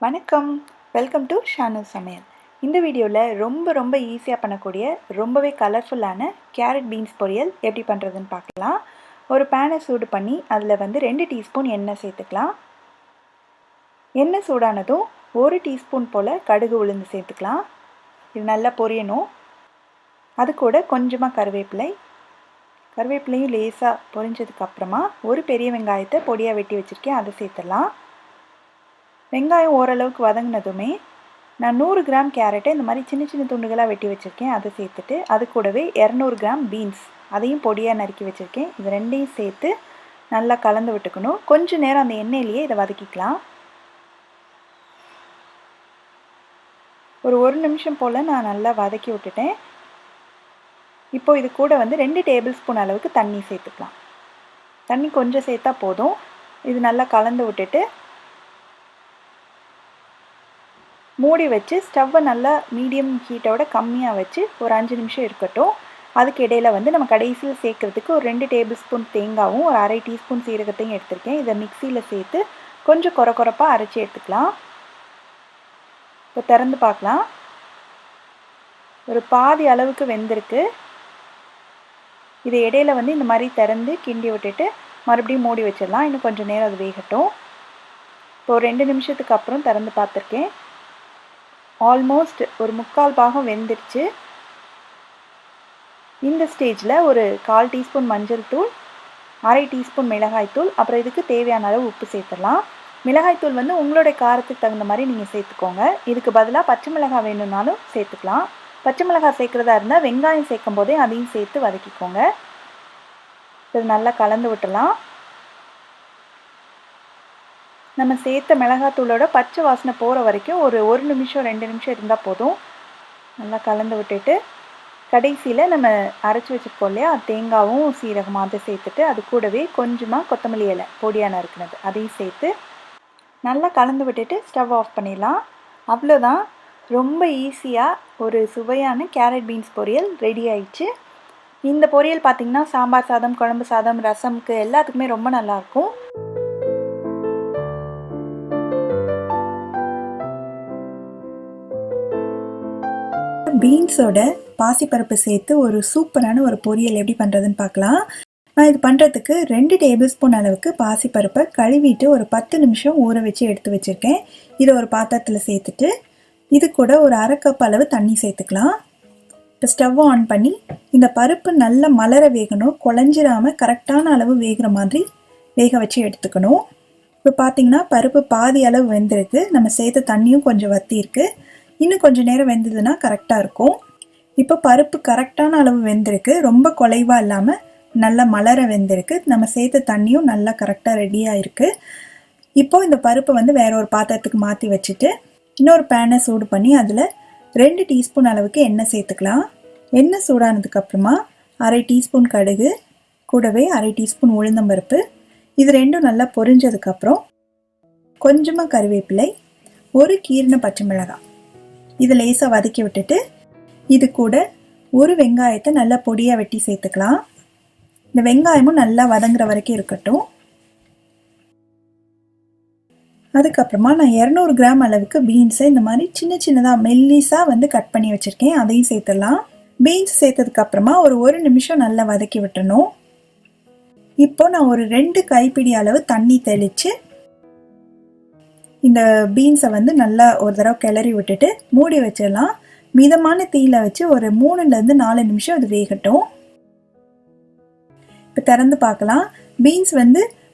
வணக்கம், welcome to Shanu சமையல். இந்த வீடியோவில் ரொம்ப ஈஸியாக பண்ணக்கூடிய ரொம்பவே கலர்ஃபுல்லான கேரட் பீன்ஸ் பொரியல் எப்படி பண்ணுறதுன்னு பார்க்கலாம். ஒரு பேனை சூடு பண்ணி அதில் 2 டீஸ்பூன் எண்ணெய் சேர்த்துக்கலாம். எண்ணெய் சூடானதும் 1 டீஸ்பூன் போல் கடுகு உளுந்து சேர்த்துக்கலாம். இது நல்லா பொரியணும். அது கூட கொஞ்சமாக கருவேப்பிலையும் லேசாக பொரிஞ்சதுக்கப்புறமா ஒரு பெரிய வெங்காயத்தை பொடியாக வெட்டி வச்சுருக்கேன், அதை சேர்த்துடலாம். வெங்காயம் ஓரளவுக்கு வதங்கினதுமே நான் 100 கிராம் கேரட்டை இந்த மாதிரி சின்ன துண்டுகளாக வெட்டி வச்சுருக்கேன், அதை சேர்த்துட்டு அது கூடவே 200 கிராம் பீன்ஸ் அதையும் பொடியாக நறுக்கி வச்சுருக்கேன். இது ரெண்டையும் சேர்த்து நல்லா கலந்து விட்டுக்கணும். கொஞ்சம் நேரம் அந்த எண்ணெயிலேயே இதை வதக்கிக்கலாம். ஒரு நிமிஷம் போல் நான் நல்லா வதக்கி விட்டுட்டேன். இப்போ இது கூட 2 டேபிள் ஸ்பூன் அளவுக்கு தண்ணி சேர்த்துக்கலாம். தண்ணி கொஞ்சம் சேர்த்தா போதும். இது நல்லா கலந்து விட்டுட்டு மூடி வச்சு ஸ்டவ்வை நல்லா மீடியம் ஹீட்டோட கம்மியாக வச்சு ஒரு 5 நிமிஷம் இருக்கட்டும். அதுக்கு இடையில் நம்ம கடைசியில் சேர்க்குறதுக்கு ஒரு 2 டேபிள் ஸ்பூன் தேங்காவும் ஒரு அரை டீஸ்பூன் சீரகத்தையும் எடுத்திருக்கேன். இதை மிக்சியில் சேர்த்து கொஞ்சம் கொரப்பாக அரைச்சி எடுத்துக்கலாம். இப்போ திறந்து பார்க்கலாம். ஒரு பாதி அளவுக்கு வெந்திருக்கு. இதை இடையில் இந்த மாதிரி திறந்து கிண்டி விட்டுட்டு மறுபடியும் மூடி வச்சிடலாம். இன்னும் கொஞ்சம் நேரம் அது வேகட்டும். இப்போ 2 நிமிஷத்துக்கு அப்புறம் திறந்து பார்த்துருக்கேன். ஆல்மோஸ்ட் ஒரு 3/4 பாகம் வெந்துருச்சு. இந்த ஸ்டேஜில் ஒரு 1/4 டீஸ்பூன் மஞ்சள் தூள், அரை டீஸ்பூன் மிளகாய்த்தூள், அப்புறம் இதுக்கு தேவையான அளவு உப்பு சேர்த்துடலாம். மிளகாய்த்தூள் உங்களுடைய காரத்துக்கு தகுந்த மாதிரி நீங்கள் சேர்த்துக்கோங்க. இதுக்கு பதிலாக பச்சை மிளகாய் வேணும்னாலும் சேர்த்துக்கலாம். பச்சை மிளகாய் சேர்க்குறதா இருந்தால் வெங்காயம் சேர்க்கும் போதே அதையும் சேர்த்து வதக்கிக்கோங்க. இது நல்லா கலந்து விட்டுலாம். நம்ம சேர்த்த மிளகாத்தூளோட பச்சை வாசனை போகிற வரைக்கும் ஒரு நிமிஷம் 2 நிமிஷம் இருந்தால் போதும். நல்லா கலந்து விட்டுட்டு கடைசியில் நம்ம அரைச்சி வச்சுருக்கோம் இல்லையா, தேங்காவும் சீரகமாக அதை சேர்த்துட்டு அது கூடவே கொஞ்சமாக கொத்தமல்லி இலை பொடியாக நறுக்குனது அதையும் சேர்த்து நல்லா கலந்து விட்டுட்டு ஸ்டவ் ஆஃப் பண்ணிடலாம். அவ்வளோதான், ரொம்ப ஈஸியாக ஒரு சுவையான கேரட் பீன்ஸ் பொரியல் ரெடி ஆயிடுச்சு. இந்த பொரியல் பார்த்திங்கன்னா சாம்பார் சாதம், குழம்பு சாதம், ரசம்க்கு எல்லாத்துக்குமே ரொம்ப நல்லாயிருக்கும். பீன்ஸோட பாசிப்பருப்பு சேர்த்து ஒரு சூப்பரான ஒரு பொரியல் எப்படி பண்ணுறதுன்னு பார்க்கலாம். நான் இது பண்ணுறதுக்கு 2 டேபிள் ஸ்பூன் அளவுக்கு பாசிப்பருப்பை கழுவிட்டு ஒரு 10 நிமிஷம் ஊற வச்சு எடுத்து வச்சுருக்கேன். இதை ஒரு பாத்திரத்தில் சேர்த்துட்டு இது கூட ஒரு அரை கப் அளவு தண்ணி சேர்த்துக்கலாம். இப்போ ஸ்டவ் ஆன் பண்ணி இந்த பருப்பு நல்லா மலர வேகணும், குழஞ்சிராமல் கரெக்டான அளவு வேகிற மாதிரி வேக வச்சு எடுத்துக்கணும். இப்போ பார்த்திங்கன்னா பருப்பு பாதி அளவு வெந்திருக்கு. நம்ம சேர்த்த தண்ணியும் கொஞ்சம் வற்றிருக்கு. இன்னும் கொஞ்சம் நேரம் வெந்ததுன்னா கரெக்டாக இருக்கும். இப்போ பருப்பு கரெக்டான அளவு வெந்திருக்கு. ரொம்ப குலைவாக இல்லாமல் நல்லா மலர வெந்திருக்கு. நம்ம சேர்த்த தண்ணியும் நல்லா கரெக்டாக ரெடியாக இருக்குது. இப்போது இந்த பருப்பை வேற ஒரு பாத்திரத்துக்கு மாற்றி வச்சுட்டு இன்னொரு பேனை சூடு பண்ணி அதில் 2 டீஸ்பூன் அளவுக்கு எண்ணெய் சேர்த்துக்கலாம். எண்ணெய் சூடானதுக்கப்புறமா அரை டீஸ்பூன் கடுகு, கூடவே அரை டீஸ்பூன் உளுந்தம்பருப்பு, இது ரெண்டும் நல்லா பொரிஞ்சதுக்கப்புறம் கொஞ்சமாக கருவேப்பிலை, ஒரு கீறின பச்சை மிளகாய் இதை லேசாக வதக்கி விட்டுட்டு இது கூட ஒரு வெங்காயத்தை நல்லா பொடியாக வெட்டி சேர்த்துக்கலாம். இந்த வெங்காயமும் நல்லா வதங்குற வரைக்கும் இருக்கட்டும். அதுக்கப்புறமா நான் 200 கிராம் அளவுக்கு பீன்ஸை இந்த மாதிரி சின்னதாக மெல்லிஸாக கட் பண்ணி வச்சுருக்கேன், அதையும் சேர்த்துடலாம். பீன்ஸ் சேர்த்ததுக்கப்புறமா ஒரு நிமிஷம் நல்லா வதக்கி விட்டுறணும். இப்போ நான் ஒரு 2 கைப்பிடி அளவு தண்ணி தெளித்து இந்த பீன்ஸை நல்லா ஒரு தடவை கிளறி விட்டுட்டு மூடி வச்சிடலாம். மிதமான தீயில வச்சு ஒரு 3லேருந்து 4 நிமிஷம் அது வேகட்டும். இப்போ திறந்து பார்க்கலாம். பீன்ஸ்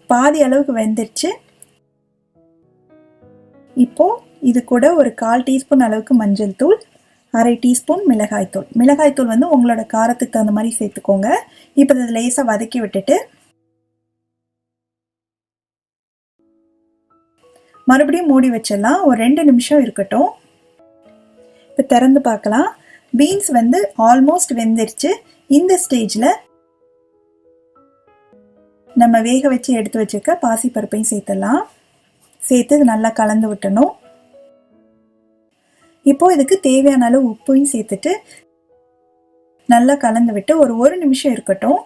பாதி அளவுக்கு வெந்துருச்சு. இப்போ இது கூட ஒரு 1/4 டீஸ்பூன் அளவுக்கு மஞ்சள் தூள், அரை டீஸ்பூன் மிளகாய்த்தூள் உங்களோட காரத்துக்கு தகுந்த மாதிரி சேர்த்துக்கோங்க. இப்போ இதை லேசாக வதக்கி விட்டுட்டு மறுபடியும் மூடி வச்சிடலாம். ஒரு 2 நிமிஷம் இருக்கட்டும். இப்போ திறந்து பார்க்கலாம். பீன்ஸ் ஆல்மோஸ்ட் வெந்துருச்சு. இந்த ஸ்டேஜில் நம்ம வேக வச்சு எடுத்து வச்சுருக்க பாசிப்பருப்பையும் சேர்த்துடலாம். சேர்த்து இது நல்லா கலந்து விட்டணும். இப்போ இதுக்கு தேவையான அளவு உப்பையும் சேர்த்துட்டு நல்லா கலந்து விட்டு ஒரு நிமிஷம் இருக்கட்டும்.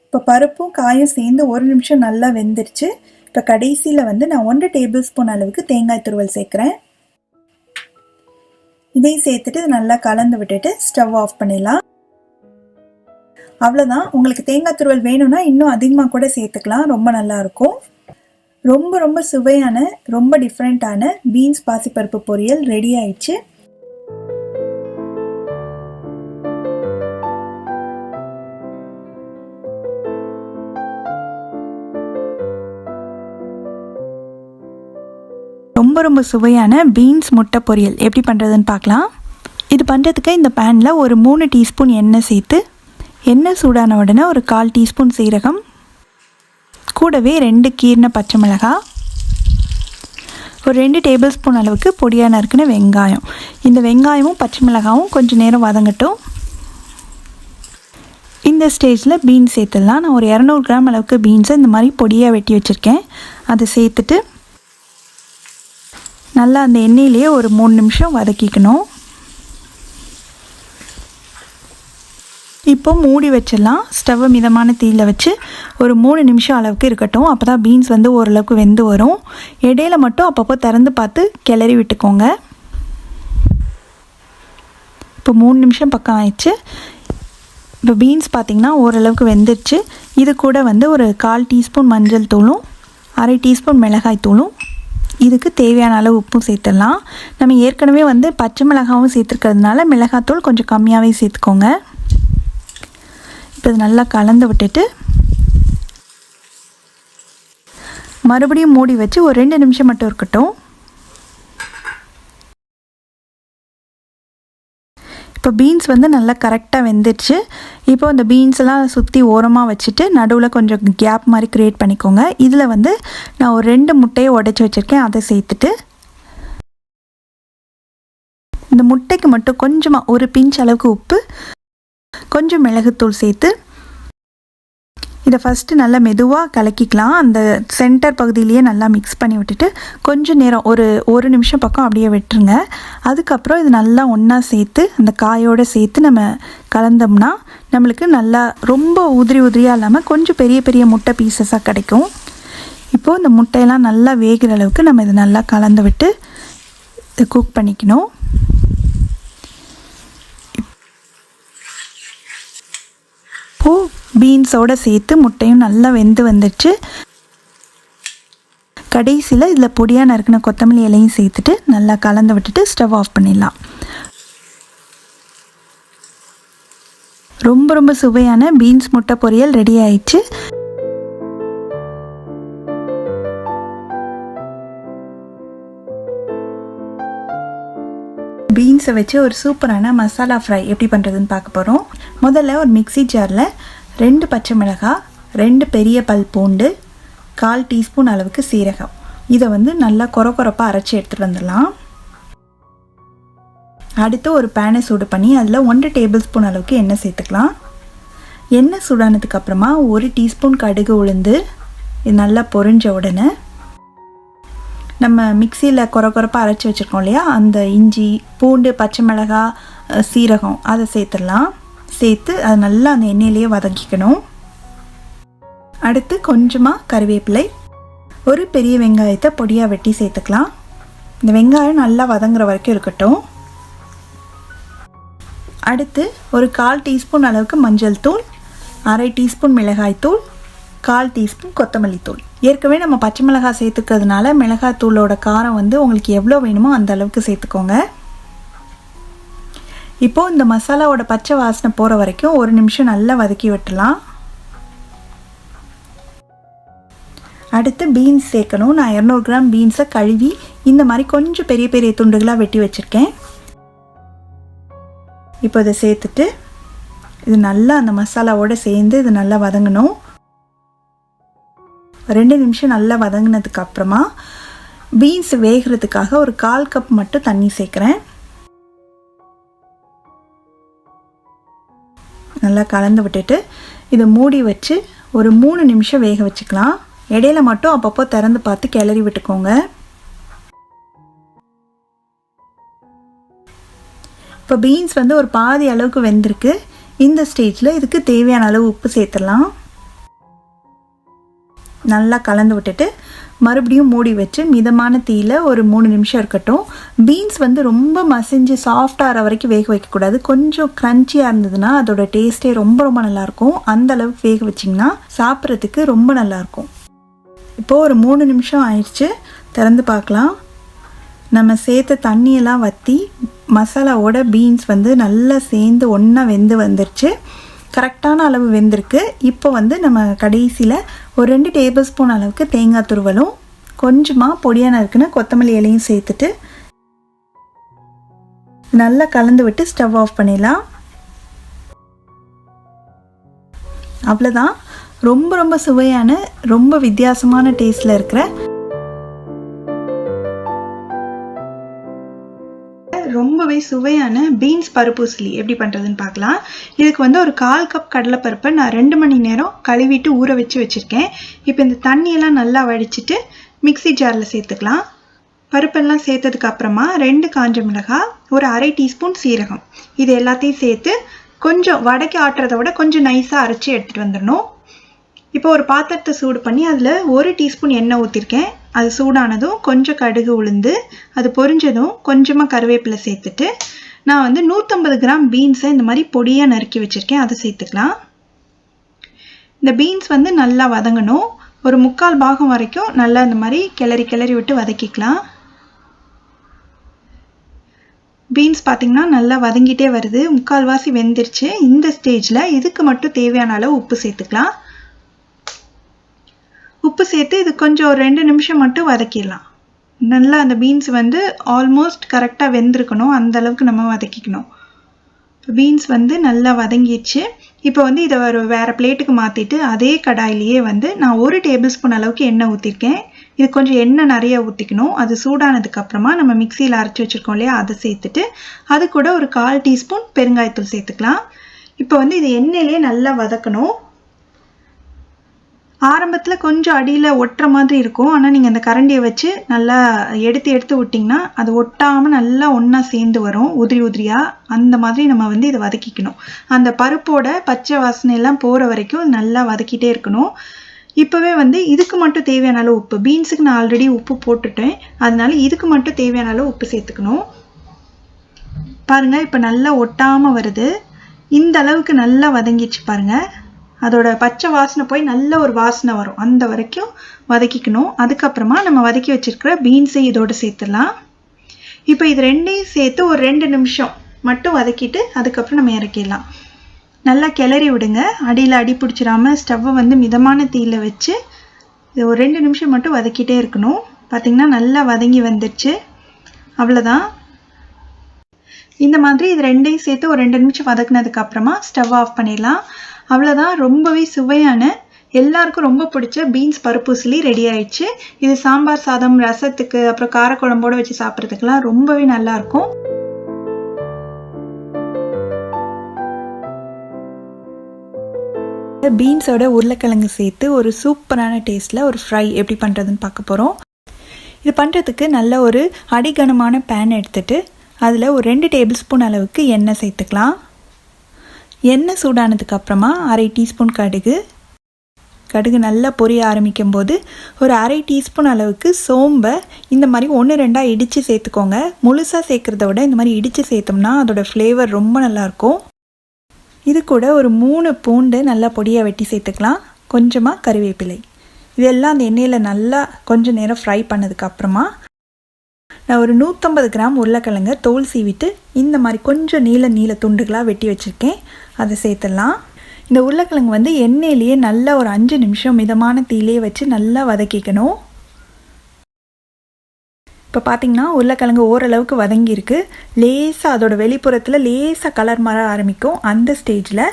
இப்போ பருப்பும் காயும் சேர்ந்து 1 நிமிஷம் நல்லா வெந்துருச்சு. இப்போ கடைசியில் வந்து நான் 1 டேபிள் ஸ்பூன் அளவுக்கு தேங்காய் துருவல் சேர்க்குறேன். இதையும் சேர்த்துட்டு நல்லா கலந்து விட்டுட்டு ஸ்டவ் ஆஃப் பண்ணிடலாம். அவ்வளோதான். உங்களுக்கு தேங்காய் துருவல் வேணும்னா இன்னும் அதிகமாக கூட சேர்த்துக்கலாம், ரொம்ப நல்லாயிருக்கும். ரொம்ப ரொம்ப சுவையான ரொம்ப டிஃப்ரெண்ட்டான பீன்ஸ் பாசிப்பருப்பு பொரியல் ரெடி ஆயிடுச்சு. ரொம்ப ரொம்ப சுவையான பீன்ஸ் முட்டை பொரியல் எப்படி பண்ணுறதுன்னு பார்க்கலாம். இது பண்ணுறதுக்கு இந்த பேனில் ஒரு 3 டீஸ்பூன் எண்ணெய் சேர்த்து, எண்ணெய் சூடான உடனே ஒரு 1/4 டீஸ்பூன் சீரகம், கூடவே 2 கீறின பச்சை மிளகாய், ஒரு 2 டேபிள் ஸ்பூன் அளவுக்கு பொடியாக நறுக்கின வெங்காயம். இந்த வெங்காயமும் பச்சை மிளகாயும் கொஞ்சம் நேரம் வதங்கட்டும். இந்த ஸ்டேஜில் பீன்ஸ் சேர்த்துடலாம். நான் ஒரு 200 கிராம் அளவுக்கு பீன்ஸை இந்த மாதிரி பொடியாக வெட்டி வச்சுருக்கேன். அதை சேர்த்துட்டு நல்லா அந்த எண்ணெயிலேயே ஒரு 3 நிமிஷம் வதக்கிக்கணும். இப்போ மூடி வச்சிடலாம். ஸ்டவ்வை மிதமான தீயில் வச்சு ஒரு 3 நிமிஷம் அளவுக்கு இருக்கட்டும். அப்போ தான் பீன்ஸ் வந்து ஓரளவுக்கு வெந்து வரும். இடையில மட்டும் அப்பப்போ திறந்து பார்த்து கிளறி விட்டுக்கோங்க. இப்போ 3 நிமிஷம் பக்கம் ஆயிடுச்சு. இப்போ பீன்ஸ் பார்த்திங்கன்னா ஓரளவுக்கு வெந்துருச்சு. இது கூட வந்து ஒரு 1/4 டீஸ்பூன் மஞ்சள் தூளும் 1/2 டீஸ்பூன் மிளகாய் தூளும், இதுக்கு தேவையான அளவு உப்பும் சேர்த்துடலாம். நம்ம ஏற்கனவே வந்து பச்சை மிளகாவும் சேர்த்துருக்கிறதுனால மிளகாத்தூள் கொஞ்சம் கம்மியாகவே சேர்த்துக்கோங்க. இப்போ இது நல்லா கலந்து விட்டுட்டு மறுபடியும் மூடி வச்சு ஒரு 2 நிமிஷம் மட்டும் இருக்கட்டும். இப்போ பீன்ஸ் வந்து நல்லா கரெக்டாக வெந்துடுச்சு. இப்போ இந்த பீன்ஸ் எல்லாம் சுற்றி ஓரமாக வச்சுட்டு நடுவில் கொஞ்சம் கேப் மாதிரி க்ரியேட் பண்ணிக்கோங்க. இதில் வந்து நான் ஒரு 2 முட்டையை உடைச்சி வச்சுருக்கேன். அதை சேர்த்துட்டு இந்த முட்டைக்கு மட்டும் கொஞ்சமாக ஒரு பிஞ்ச் அளவுக்கு உப்பு, கொஞ்சம் மிளகுத்தூள் சேர்த்து இதை ஃபஸ்ட்டு நல்லா மெதுவாக கலக்கிக்கலாம். அந்த சென்டர் பகுதியிலேயே நல்லா மிக்ஸ் பண்ணி விட்டுட்டு கொஞ்சம் நேரம் ஒரு நிமிஷம் பக்கம் அப்படியே விட்டுருங்க. அதுக்கப்புறம் இது நல்லா ஒன்றா சேர்த்து அந்த காயோடு சேர்த்து நம்ம கலந்தோம்னா நம்மளுக்கு நல்லா ரொம்ப உதிரியாக இல்லாமல் கொஞ்சம் பெரிய பெரிய முட்டை பீசஸாக கிடைக்கும். இப்போது இந்த முட்டையெல்லாம் நல்லா வேகிற அளவுக்கு நம்ம இதை நல்லா கலந்து விட்டு இதை குக் பண்ணிக்கணும். இப்போது பீன்ஸோடு சேர்த்து முட்டையும் நல்லா வெந்து வந்துடுச்சு. கடைசியில் இதில் பொடியாக நறுக்கின கொத்தமல்லி இலையும் சேர்த்துட்டு நல்லா கலந்து விட்டுட்டு ஸ்டவ் ஆஃப் பண்ணிடலாம். ரொம்ப ரொம்ப சுவையான பீன்ஸ் முட்டை பொரியல் ரெடி ஆயிடுச்சு. பீன்ஸை வச்சு ஒரு சூப்பரான மசாலா ஃப்ரை எப்படி பண்ணுறதுன்னு பார்க்க போகிறோம். முதல்ல ஒரு மிக்ஸி ஜாரில் 2 பச்சை மிளகாய், 2 பெரிய பல் பூண்டு, 1/4 டீஸ்பூன் அளவுக்கு சீரகம், இதை வந்து நல்லா கொரப்பாக அரைச்சி எடுத்துகிட்டு வந்துடலாம். அடுத்து ஒரு பேனை சூடு பண்ணி அதில் 1 டேபிள் ஸ்பூன் அளவுக்கு எண்ணெய் சேர்த்துக்கலாம். எண்ணெய் சூடானதுக்கு அப்புறமா 1 டீஸ்பூன் கடுகு உளுந்து இது நல்லா பொரிஞ்ச உடனே நம்ம மிக்சியில் கொரப்பாக அரைச்சி வச்சுருக்கோம் இல்லையா, அந்த இஞ்சி பூண்டு பச்சை மிளகாய் சீரகம் அதை சேர்த்துடலாம். சேர்த்து அது நல்லா அந்த எண்ணெயிலேயே வதக்கிக்கணும். அடுத்து கொஞ்சமாக கறிவேப்பிலை, ஒரு பெரிய வெங்காயத்தை பொடியாக வெட்டி சேர்த்துக்கலாம். இந்த வெங்காயம் நல்லா வதங்குற வரைக்கும் இருக்கட்டும். அடுத்து ஒரு 1/4 டீஸ்பூன் அளவுக்கு மஞ்சள் தூள், 1/2 டீஸ்பூன் மிளகாய் தூள், 1/4 டீஸ்பூன் கொத்தமல்லி தூள். ஏற்கனவே நம்ம பச்சை மிளகாய் சேர்த்துக்கிறதுனால மிளகாய் தூளோட காரம் வந்து உங்களுக்கு எவ்வளோ வேணுமோ அந்த அளவுக்கு சேர்த்துக்கோங்க. இப்போது இந்த மசாலாவோட பச்சை வாசனை போகிற வரைக்கும் 1 நிமிஷம் நல்லா வதக்கி விட்டுலாம். அடுத்து பீன்ஸ் சேர்க்கணும். நான் 200 கிராம் பீன்ஸை கழுவி இந்த மாதிரி கொஞ்சம் பெரிய பெரிய துண்டுகளாக வெட்டி வச்சுருக்கேன். இப்போ இதை சேர்த்துட்டு இது நல்லா அந்த மசாலாவோடு சேர்ந்து இது நல்லா வதங்கணும். 2 நிமிஷம் நல்லா வதங்கினதுக்கு அப்புறமா பீன்ஸ் வேகிறதுக்காக ஒரு 1/4 கப் மட்டும் தண்ணி சேர்க்குறேன். நல்லா கலந்து விட்டுட்டு இதை மூடி வச்சு ஒரு 3 நிமிஷம் வேக வச்சுக்கலாம். இடையில மட்டும் அப்பப்போ திறந்து பார்த்து கிளறி விட்டுக்கோங்க. இப்போ பீன்ஸ் வந்து ஒரு பாதி அளவுக்கு வெந்திருக்கு. இந்த ஸ்டேஜில் இதுக்கு தேவையான அளவு உப்பு சேர்த்துடலாம். நல்லா கலந்து விட்டுட்டு மறுபடியும் மூடி வச்சு மிதமான தீயில் ஒரு 3 நிமிஷம் இருக்கட்டும். பீன்ஸ் வந்து ரொம்ப மசிஞ்சு சாஃப்டாகிற வரைக்கும் வேக வைக்கக்கூடாது. கொஞ்சம் க்ரன்ச்சியாக இருந்ததுன்னா அதோட டேஸ்ட்டே ரொம்ப ரொம்ப நல்லாயிருக்கும். அந்த அளவுக்கு வேக வச்சிங்கன்னா சாப்பிட்றதுக்கு ரொம்ப நல்லாயிருக்கும். இப்போது ஒரு 3 நிமிஷம் ஆயிடுச்சு. திறந்து பார்க்கலாம். நம்ம சேர்த்த தண்ணியெல்லாம் வற்றி மசாலாவோட பீன்ஸ் வந்து நல்லா சேர்ந்து ஒன்றா வெந்து வந்துருச்சு. கரெக்டான அளவு வெந்திருக்கு. இப்போ வந்து நம்ம கடைசியில் ஒரு 2 டேபிள் ஸ்பூன் அளவுக்கு தேங்காய் துருவலும் கொஞ்சமாக பொடியாக நறுக்குன்னு கொத்தமல்லி இலையும் சேர்த்துட்டு நல்லா கலந்து விட்டு ஸ்டவ் ஆஃப் பண்ணிடலாம். அவ்வளோதான். ரொம்ப ரொம்ப சுவையான, ரொம்ப வித்தியாசமான டேஸ்ட்டில் இருக்கிற ரொம்பவே சுவையான பீன்ஸ் பருப்பூசலி எப்படி பண்ணுறதுன்னு பார்க்கலாம். இதுக்கு வந்து ஒரு 1/4 கப் கடலைப்பருப்பை நான் 2 மணி நேரம் கழுவிட்டு ஊற வச்சுருக்கேன். இப்போ இந்த தண்ணியெல்லாம் நல்லா வடிச்சிட்டு மிக்சி ஜாரில் சேர்த்துக்கலாம். பருப்பெல்லாம் சேர்த்ததுக்கு அப்புறமா 2 காஞ்ச மிளகாய், ஒரு 1/2 டீஸ்பூன் சீரகம், இது எல்லாத்தையும் சேர்த்து கொஞ்சம் வடக்கி ஆட்டுறதை விட கொஞ்சம் நைஸாக அரைச்சி எடுத்துகிட்டு வந்துடணும். இப்போ ஒரு பாத்திரத்தை சூடு பண்ணி அதில் 1 டீஸ்பூன் எண்ணெய் ஊற்றிருக்கேன். அது சூடானதும் கொஞ்சம் கடுகு உளுந்து, அது பொரிஞ்சதும் கொஞ்சமாக கருவேப்பிலை சேர்த்துட்டு நான் வந்து 150 கிராம் பீன்ஸை இந்த மாதிரி பொடியாக நறுக்கி வச்சுருக்கேன், அதை சேர்த்துக்கலாம். இந்த பீன்ஸ் வந்து நல்லா வதங்கணும். ஒரு 3/4 பாகம் வரைக்கும் நல்லா இந்த மாதிரி கிளறி கிளறி விட்டு வதக்கிக்கலாம். பீன்ஸ் பார்த்திங்கன்னா நல்லா வதங்கிட்டே வருது. 3/4 வாசி வெந்துருச்சு. இந்த ஸ்டேஜில் இதுக்கு மட்டும் தேவையான அளவு உப்பு சேர்த்துக்கலாம். உப்பு சேர்த்து இது கொஞ்சம் ஒரு 2 நிமிஷம் மட்டும் வதக்கிடலாம். நல்லா அந்த பீன்ஸ் வந்து ஆல்மோஸ்ட் கரெக்டாக வெந்திருக்கணும், அந்த அளவுக்கு நம்ம வதக்கிக்கணும். பீன்ஸ் வந்து நல்லா வதங்கிடுச்சு. இப்போ வந்து இதை ஒரு வேறு பிளேட்டுக்கு மாற்றிட்டு அதே கடாயிலேயே வந்து நான் 1 டேபிள் ஸ்பூன் அளவுக்கு எண்ணெய் ஊற்றிருக்கேன். இது கொஞ்சம் எண்ணெய் நிறைய ஊற்றிக்கணும். அது சூடானதுக்கப்புறமா நம்ம மிக்சியில் அரைச்சி வச்சுருக்கோம் இல்லையா, அதை சேர்த்துட்டு அது கூட ஒரு 1/4 டீஸ்பூன் பெருங்காயத்தூள் சேர்த்துக்கலாம். இப்போ வந்து இது எண்ணெயிலே நல்லா வதக்கணும். ஆரம்பத்தில் கொஞ்சம் அடியில் ஒட்டுற மாதிரி இருக்கும். ஆனால் நீங்கள் அந்த கரண்டியை வச்சு நல்லா எடுத்து விட்டிங்கன்னா அது ஒட்டாமல் நல்லா ஒன்றா சேர்ந்து வரும், உதிரி உதிரியாக. அந்த மாதிரி நம்ம வந்து இதை வதக்கிக்கணும். அந்த பருப்போட பச்சை வாசனையெல்லாம் போகிற வரைக்கும் நல்லா வதக்கிட்டே இருக்கணும். இப்போவே வந்து இதுக்கு மட்டும் தேவையான அளவு உப்பு, பீன்ஸுக்கு நான் ஆல்ரெடி உப்பு போட்டுட்டேன், அதனால இதுக்கு மட்டும் தேவையான அளவு உப்பு சேர்த்துக்கணும். பாருங்கள், இப்போ நல்லா ஒட்டாமல் வருது. இந்த அளவுக்கு நல்லா வதங்கிடுச்சு பாருங்கள். அதோட பச்சை வாசனை போய் நல்ல ஒரு வாசனை வரும், அந்த வரைக்கும் வதக்கிக்கணும். அதுக்கப்புறமா நம்ம வதக்கி வச்சிருக்கிற பீன்ஸை இதோடு சேர்த்துடலாம். இப்போ இது ரெண்டையும் சேர்த்து ஒரு 2 நிமிஷம் மட்டும் வதக்கிட்டு அதுக்கப்புறம் நம்ம இறக்கிடலாம். நல்லா கிளறி விடுங்க, அடியில் அடி பிடிச்சிடாமல் ஸ்டவ்வை வந்து மிதமான தீயில் வச்சு இது ஒரு 2 நிமிஷம் மட்டும் வதக்கிட்டே இருக்கணும். பார்த்திங்கன்னா நல்லா வதங்கி வந்துடுச்சு. அவ்வளோதான். இந்த மாதிரி இது ரெண்டையும் சேர்த்து ஒரு 2 நிமிஷம் வதக்குனதுக்கு அப்புறமா ஸ்டவ் ஆஃப் பண்ணிடலாம். அவ்வளோதான். ரொம்பவே சுவையான, எல்லாருக்கும் ரொம்ப பிடிச்ச பீன்ஸ் பருப்பூசலி ரெடி ஆயிடுச்சு. இது சாம்பார் சாதம், ரசத்துக்கு, அப்புறம் காரக்குழம்போடு வச்சு சாப்பிட்றதுக்கெலாம் ரொம்பவே நல்லாயிருக்கும். பீன்ஸோட உருளைக்கிழங்கு சேர்த்து ஒரு சூப்பரான டேஸ்ட்டில் ஒரு ஃப்ரை எப்படி பண்ணுறதுன்னு பார்க்க போகிறோம். இது பண்ணுறதுக்கு நல்ல ஒரு அடிகனமான பேன் எடுத்துகிட்டு அதில் ஒரு 2 டேபிள் ஸ்பூன் அளவுக்கு எண்ணெய் சேர்த்துக்கலாம். எண்ணெய் சூடானதுக்கு அப்புறமா 1/2 டீஸ்பூன் கடுகு நல்லா பொரிய ஆரம்பிக்கும் போது ஒரு 1/2 டீஸ்பூன் அளவுக்கு சோம்பை இந்த மாதிரி 1-2 இடித்து சேர்த்துக்கோங்க. முழுசாக சேர்க்குறத விட இந்த மாதிரி இடித்து சேர்த்தோம்னா அதோடய ஃப்ளேவர் ரொம்ப நல்லாயிருக்கும். இது கூட ஒரு 3 பூண்டு நல்லா பொடியாக வெட்டி சேர்த்துக்கலாம். கொஞ்சமாக கருவேப்பிலை. இதெல்லாம் அந்த எண்ணெயில் நல்லா கொஞ்சம் நேரம் ஃப்ரை பண்ணதுக்கப்புறமா நான் ஒரு 150 கிராம் உருளைக்கிழங்க தோல் சீவிட்டு இந்த மாதிரி கொஞ்சம் நீல துண்டுகளாக வெட்டி வச்சுருக்கேன், அதை சேர்த்துடலாம். இந்த உருளைக்கிழங்கு வந்து எண்ணெயிலேயே நல்லா ஒரு 5 நிமிஷம் மிதமான தீயிலே வச்சு நல்லா வதக்கிக்கணும். இப்போ பார்த்திங்கன்னா உருளைக்கிழங்கு ஓரளவுக்கு வதங்கியிருக்கு. லேசாக அதோட வெளிப்புறத்தில் லேசாக கலர் மாற ஆரம்பிக்கும். அந்த ஸ்டேஜில்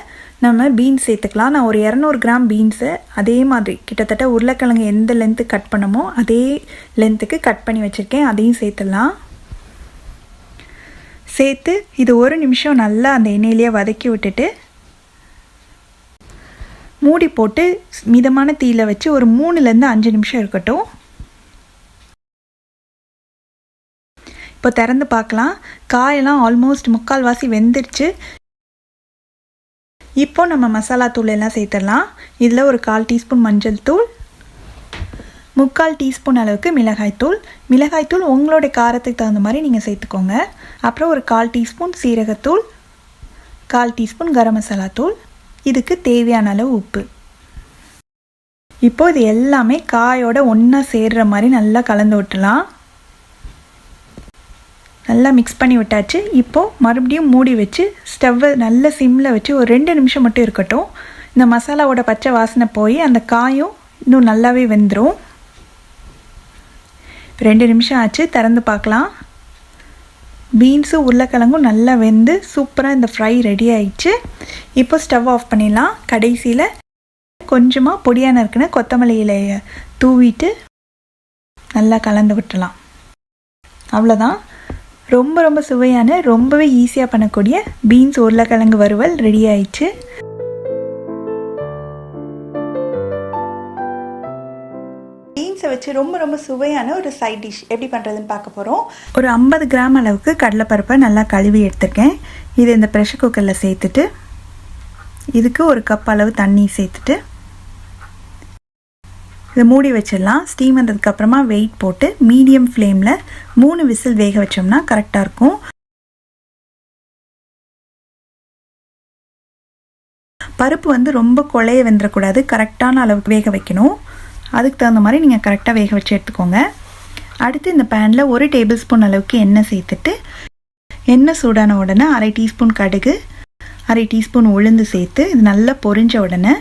நம்ம பீன்ஸ் சேர்த்துக்கலாம். நான் ஒரு 200 கிராம் பீன்ஸை அதே மாதிரி கிட்டத்தட்ட உருளைக்கிழங்கு எந்த லென்த்து கட் பண்ணமோ அதே லென்த்துக்கு கட் பண்ணி வச்சுருக்கேன், அதையும் சேர்த்துடலாம். சேர்த்து இது 1 நிமிஷம் நல்லா அந்த எண்ணெயிலேயே வதக்கி விட்டுட்டு மூடி போட்டு மிதமான தீயில் வச்சு ஒரு 3-5 நிமிஷம் இருக்கட்டும். இப்போ திறந்து பார்க்கலாம். காயெல்லாம் ஆல்மோஸ்ட் 3/4 வாசி வெந்துருச்சு. இப்போ நம்ம மசாலா தூள் எல்லாம் சேர்த்துடலாம். இதில் ஒரு 1/4 டீஸ்பூன் மஞ்சள் தூள், 3/4 டீஸ்பூன் அளவுக்கு மிளகாய்த்தூள் உங்களோட காரத்துக்கு தகுந்த மாதிரி நீங்கள் சேர்த்துக்கோங்க. அப்புறம் ஒரு 1/4 டீஸ்பூன் சீரகத்தூள், 1/4 டீஸ்பூன் கரம் மசாலா தூள், இதுக்கு தேவையான அளவு உப்பு. இப்போ இது எல்லாமே காயோட ஒன்றா சேர்கிற மாதிரி நல்லா கலந்து விட்டுலாம். நல்லா மிக்ஸ் பண்ணி விட்டாச்சு. இப்போது மறுபடியும் மூடி வச்சு ஸ்டவ்வை நல்ல சிம்மில் வச்சு ஒரு 2 நிமிஷம் மட்டும் இருக்கட்டும். இந்த மசாலாவோட பச்சை வாசனை போய் அந்த காயும் இன்னும் நல்லாவே வெந்துடும். 2 நிமிஷம் ஆச்சு, திறந்து பார்க்கலாம். பீன்ஸும் உருளைக்கிழங்கும் நல்லா வெந்து சூப்பராக இந்த ஃப்ரை ரெடி ஆயிடுச்சு. இப்போ ஸ்டவ் ஆஃப் பண்ணிடலாம். கடைசியில் கொஞ்சமாக பொடியாக நறுக்குன கொத்தமல்லி இலையை தூவிட்டு நல்லா கலந்து விட்டுலாம். அவ்வளோதான். ரொம்ப சுவையான, ரொம்பவே ஈஸியாக பண்ணக்கூடிய பீன்ஸ் உருளைக்கிழங்கு வறுவல் ரெடி ஆயிடுச்சு. பீன்ஸை வச்சு ரொம்ப சுவையான ஒரு சைட் டிஷ் எப்படி பண்ணுறதுன்னு பார்க்க போகிறோம். ஒரு 50 கிராம் அளவுக்கு கடலைப்பருப்பை நல்லா கழுவி எடுத்துருக்கேன். இது இந்த ப்ரெஷர் குக்கரில் சேர்த்துட்டு இதுக்கு ஒரு கப் அளவு தண்ணி சேர்த்துட்டு இதை மூடி வச்சிடலாம். ஸ்டீம் வந்ததுக்கப்புறமா வெயிட் போட்டு மீடியம் ஃப்ளேமில் 3 விசில் வேக வச்சோம்னா கரெக்டாக இருக்கும். பருப்பு வந்து ரொம்ப குழைய வெந்துடக்கூடாது, கரெக்டான அளவுக்கு வேக வைக்கணும். அதுக்கு தகுந்த மாதிரி நீங்கள் கரெக்டாக வேக வச்சு எடுத்துக்கோங்க. அடுத்து இந்த பேனில் 1 டேபிள் ஸ்பூன் அளவுக்கு எண்ணெய் சேர்த்துட்டு எண்ணெய் சூடான உடனே 1/2 டீஸ்பூன் கடுகு, 1/2 டீஸ்பூன் உளுந்து சேர்த்து இது நல்லா பொரிஞ்ச உடனே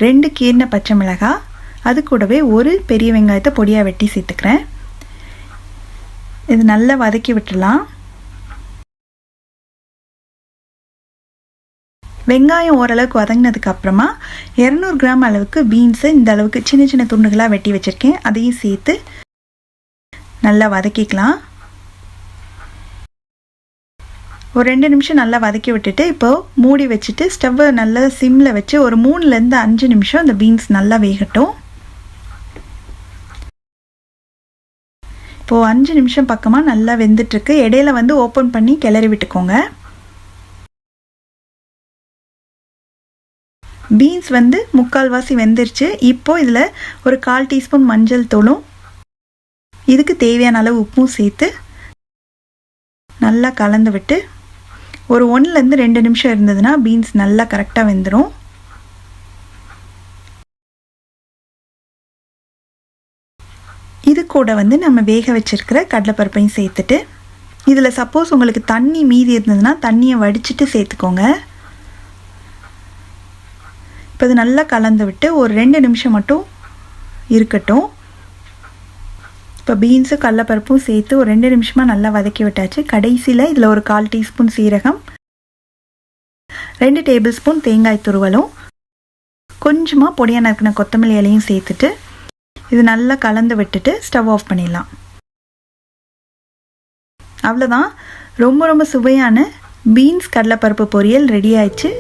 2 கீறின பச்சை மிளகாய், அது கூடவே ஒரு பெரிய வெங்காயத்தை பொடியாக வெட்டி சேர்த்துக்கிறேன். இது நல்லா வதக்கி விட்டுடலாம். வெங்காயம் ஓரளவுக்கு வதங்கினதுக்கு அப்புறமா 200 கிராம் அளவுக்கு பீன்ஸை இந்த அளவுக்கு சின்ன துண்டுகளாக வெட்டி வச்சுருக்கேன். அதையும் சேர்த்து நல்லா வதக்கிக்கலாம். ஒரு 2 நிமிஷம் நல்லா வதக்கி விட்டுட்டு இப்போது மூடி வச்சுட்டு ஸ்டவ்வை நல்லா சிம்மில் வச்சு ஒரு 3லேருந்து 5 நிமிஷம் இந்த பீன்ஸ் நல்லா வேகட்டும். இப்போது 5 நிமிஷம் பக்கமாக நல்லா வெந்துட்டுருக்கு. இடையில வந்து ஓப்பன் பண்ணி கிளறி விட்டுக்கோங்க. பீன்ஸ் வந்து 3/4 வெந்துருச்சு. இப்போது இதில் ஒரு 1/4 டீஸ்பூன் மஞ்சள் தூளும் இதுக்கு தேவையான அளவு உப்பும் சேர்த்து நல்லா கலந்து விட்டு ஒரு 1லேருந்து 2 நிமிஷம் இருந்ததுன்னா பீன்ஸ் நல்லா கரெக்டாக வெந்துடும். இது கூட வந்து நம்ம வேக வச்சிருக்கிற கடலைப்பருப்பையும் சேர்த்துட்டு இதில் சப்போஸ் உங்களுக்கு தண்ணி மீதி இருந்ததுன்னா தண்ணியை வடிச்சிட்டு சேர்த்துக்கோங்க. இப்போ இது நல்லா கலந்து விட்டு ஒரு 2 நிமிஷம் மட்டும் இருக்கட்டும். இப்போ பீன்ஸும் கடலைப்பருப்பும் சேர்த்து ஒரு 2 நிமிஷமாக நல்லா வதக்கி விட்டாச்சு. கடைசியில் இதில் ஒரு 1/4 டீஸ்பூன் சீரகம், 2 டேபிள் ஸ்பூன் தேங்காய் துருவலும் கொஞ்சமாக பொடியாக நறுக்கின கொத்தமல்லி இலையும் சேர்த்துட்டு இது நல்லா கலந்து விட்டுட்டு ஸ்டவ் ஆஃப் பண்ணிடலாம். அவ்வளோதான். ரொம்ப சுவையான பீன்ஸ் கடலைப்பருப்பு பொரியல் ரெடி ஆயிடுச்சு.